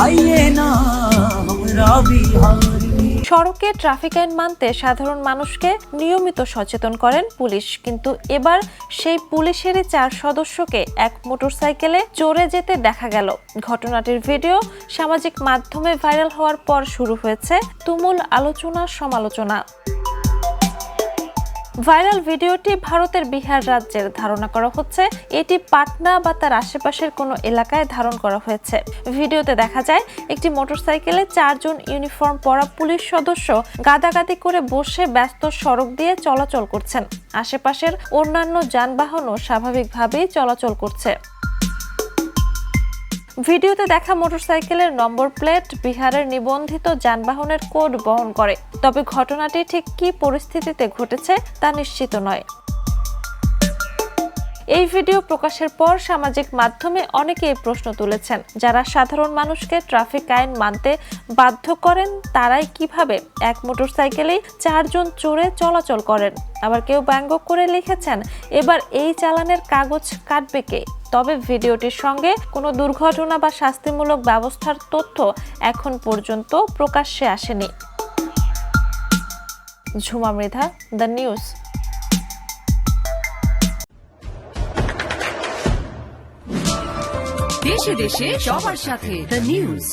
आइए ना हमरा बिहारी। সড়কে ট্রাফিক আইন মানতে সাধারণ মানুষকে নিয়মিত সচেতন করেন পুলিশ, কিন্তু এবার সেই পুলিশেরই 4 সদস্যকে এক মোটরসাইকেলে চড়ে যেতে দেখা গেল। ঘটনাটির ভিডিও সামাজিক মাধ্যমে ভাইরাল হওয়ার পর শুরু হয়েছে তুমুল আলোচনা সমালোচনা। ভাইরাল ভিডিওটি ভারতের বিহার রাজ্যের, ধারণা করা হচ্ছে এটি পাটনা বা তার আশেপাশের কোনো এলাকায় ধারণ করা হয়েছে। ভিডিওতে দেখা যায় একটি মোটরসাইকেলে 4 জন ইউনিফর্ম পরা পুলিশ সদস্য গাদাগাদি করে বসে ব্যস্ত সড়ক দিয়ে চলাচল করছেন। আশেপাশের অন্যান্য যানবাহনও স্বাভাবিকভাবেই চলাচল করছে। ভিডিওতে দেখা মোটরসাইকেলের নম্বর প্লেট বিহারের নিবন্ধিত যানবাহনের কোড বহন করে, তবে ঘটনাটি ঠিক কী পরিস্থিতিতে ঘটেছে তা নিশ্চিত নয়। এই ভিডিও প্রকাশের পর সামাজিক মাধ্যমে অনেকেই প্রশ্ন তুলেছেন, যারা সাধারণ মানুষকে ট্রাফিক আইন মানতে বাধ্য করেন তারাই কিভাবে এক মোটরসাইকেলেই 4 জন চড়ে চলাচল করেন। আবার কেউ ব্যঙ্গ করে লিখেছেন, এবার এই চালানের কাগজ কাটবে কে? তবে ভিডিওটির সঙ্গে কোনো দুর্ঘটনা বা শাস্তিমূলক ব্যবস্থার তথ্য এখন পর্যন্ত প্রকাশ্যে আসেনি। Jhuma Mridha, the news. দেশে দেশে সবার সাথে দ্য নিউজ।